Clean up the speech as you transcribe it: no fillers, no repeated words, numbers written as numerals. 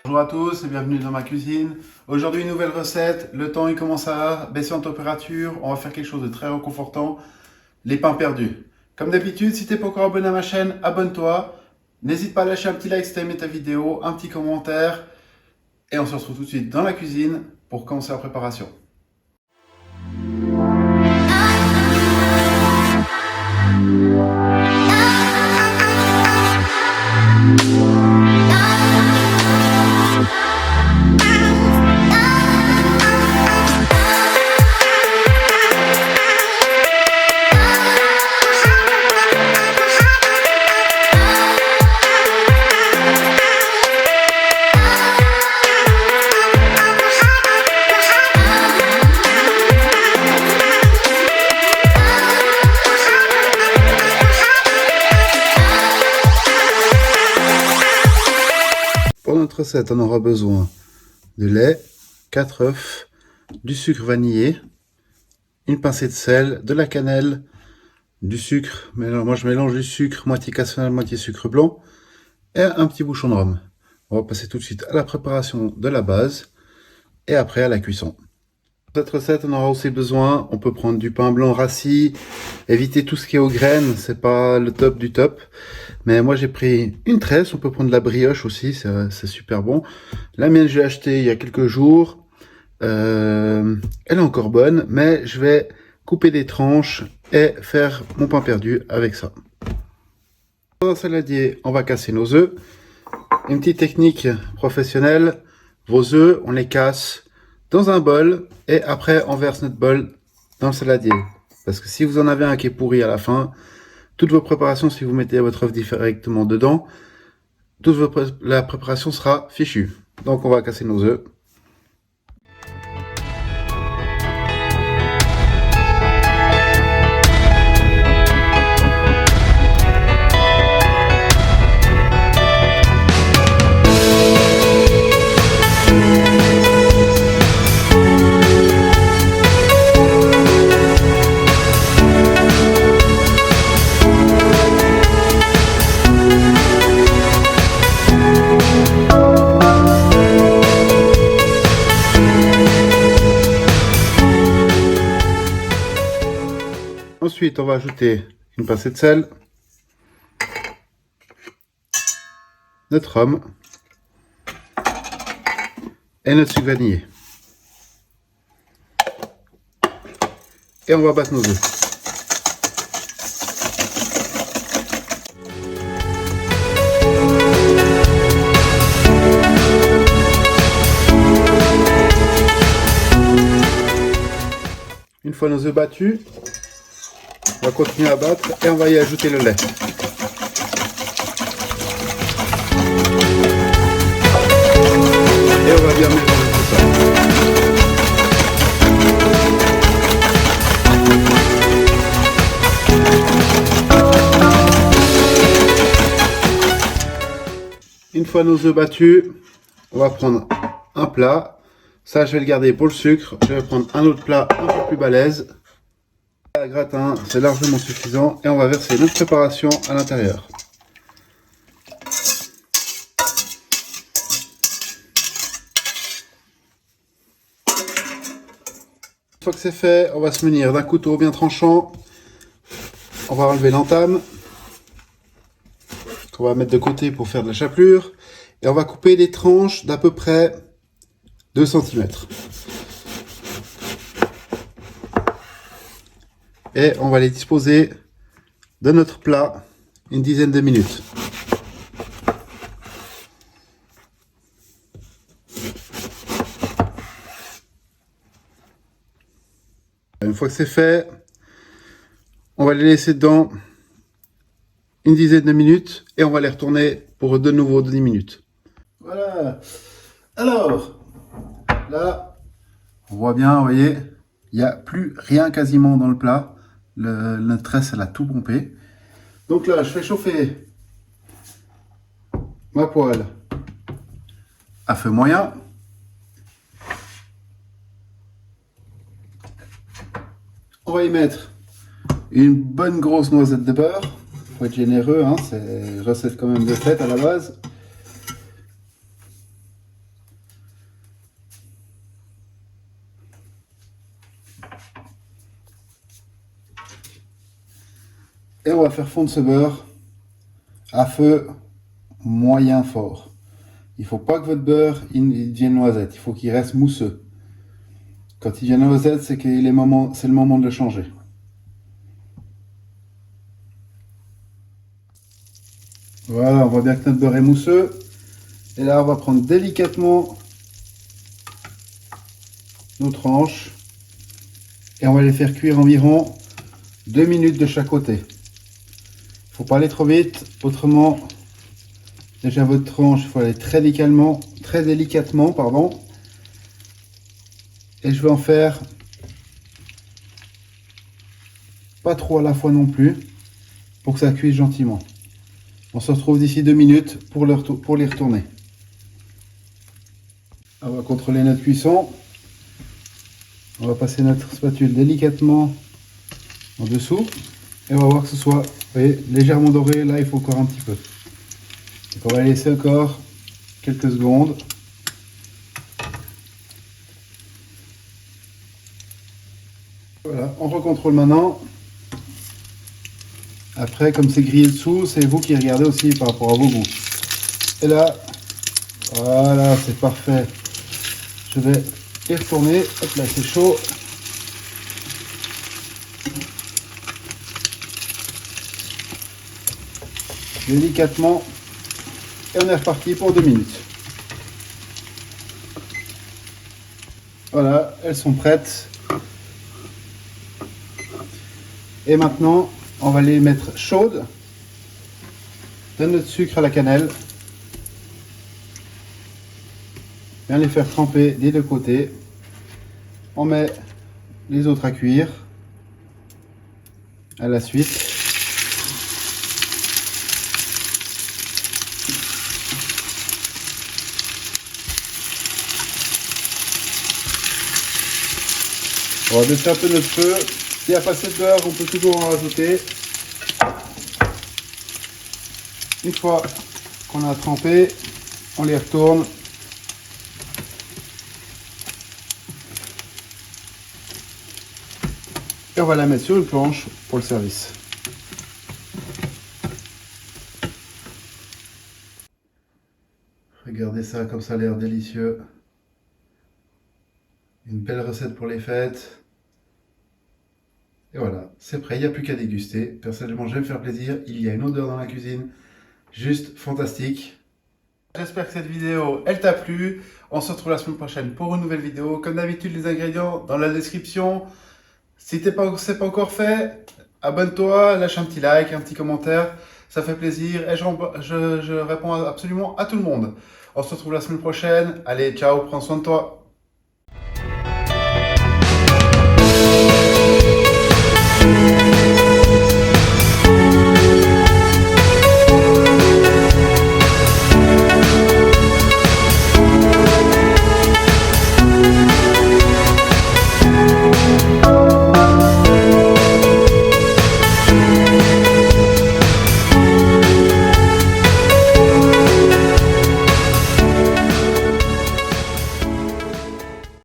Bonjour à tous et bienvenue dans ma cuisine. Aujourd'hui une nouvelle recette, le temps il commence à baisser en température, on va faire quelque chose de très réconfortant, les pains perdus. Comme d'habitude, si tu n'es pas encore abonné à ma chaîne, abonne-toi. N'hésite pas à lâcher un petit like si tu as aimé ta vidéo, un petit commentaire et on se retrouve tout de suite dans la cuisine pour commencer la préparation. Pour notre recette, on aura besoin de lait, 4 œufs, du sucre vanillé, une pincée de sel, de la cannelle, du sucre. Mais alors, moi, je mélange du sucre, moitié cassonade, moitié sucre blanc, et un petit bouchon de rhum. On va passer tout de suite à la préparation de la base et après à la cuisson. Pour cette recette, on aura aussi besoin, on peut prendre du pain blanc rassis, éviter tout ce qui est aux graines, c'est pas le top du top. Mais moi j'ai pris une tresse, on peut prendre de la brioche aussi, c'est super bon. La mienne je l'ai achetée il y a quelques jours, elle est encore bonne, mais je vais couper des tranches et faire mon pain perdu avec ça. Dans un saladier, on va casser nos œufs. Une petite technique professionnelle, vos œufs, on les casse dans un bol et après on verse notre bol dans le saladier. Parce que si vous en avez un qui est pourri à la fin, toutes vos préparations, si vous mettez votre œuf directement dedans, la préparation sera fichue. Donc on va casser nos œufs. Ensuite, on va ajouter une pincée de sel, notre rhum et notre sucre vanillé. Et on va battre nos œufs. Une fois nos œufs battus, on va continuer à battre et on va y ajouter le lait. Et on va bien mélanger tout ça. Une fois nos œufs battus, on va prendre un plat. Ça, je vais le garder pour le sucre. Je vais prendre un autre plat un peu plus balèze. Le gratin, c'est largement suffisant et on va verser notre préparation à l'intérieur. Une fois que c'est fait, on va se munir d'un couteau bien tranchant. On va enlever l'entame qu'on va mettre de côté pour faire de la chapelure et on va couper des tranches d'à peu près 2 cm. Et on va les disposer dans notre plat une dizaine de minutes. Une fois que c'est fait, on va les laisser dedans une dizaine de minutes et on va les retourner pour de nouveau 10 minutes. Voilà. Alors, là, on voit bien, vous voyez, il n'y a plus rien quasiment dans le plat. Notre tresse, elle a tout pompé. Donc là, je fais chauffer ma poêle à feu moyen. On va y mettre une bonne grosse noisette de beurre. Faut être généreux, hein, c'est une recette quand même de fête à la base. Et on va faire fondre ce beurre à feu moyen fort. Il ne faut pas que votre beurre il devienne noisette, il faut qu'il reste mousseux. Quand il devient noisette, c'est le moment de le changer. Voilà, on voit bien que notre beurre est mousseux. Et là, on va prendre délicatement nos tranches et on va les faire cuire environ 2 minutes de chaque côté. Il ne faut pas aller trop vite, autrement, déjà votre tranche, il faut aller très délicatement, pardon. Et je vais en faire pas trop à la fois non plus, pour que ça cuise gentiment. On se retrouve d'ici 2 minutes pour les retourner. On va contrôler notre cuisson. On va passer notre spatule délicatement en dessous. Et on va voir que ce soit, vous voyez, légèrement doré. Là, il faut encore un petit peu. Donc on va laisser encore quelques secondes. Voilà, on recontrôle maintenant. Après, comme c'est grillé dessous, c'est vous qui regardez aussi par rapport à vos goûts. Et là, voilà, c'est parfait. Je vais les retourner. Hop là, c'est chaud. Délicatement. Et on est reparti pour 2 minutes. Voilà, elles sont prêtes. Et maintenant, on va les mettre chaudes. De notre sucre à la cannelle. Bien les faire tremper des deux côtés. On met les autres à cuire. À la suite. On va baisser un peu notre feu. S'il n'y a pas assez de beurre, on peut toujours en rajouter. Une fois qu'on a trempé, on les retourne. Et on va la mettre sur une planche pour le service. Regardez ça, comme ça a l'air délicieux. Une belle recette pour les fêtes. Et voilà, c'est prêt, il n'y a plus qu'à déguster. Personnellement, j'aime faire plaisir. Il y a une odeur dans la cuisine, juste fantastique. J'espère que cette vidéo, elle t'a plu. On se retrouve la semaine prochaine pour une nouvelle vidéo. Comme d'habitude, les ingrédients dans la description. Si c'est pas encore fait, abonne-toi, lâche un petit like, un petit commentaire. Ça fait plaisir et je réponds absolument à tout le monde. On se retrouve la semaine prochaine. Allez, ciao, prends soin de toi.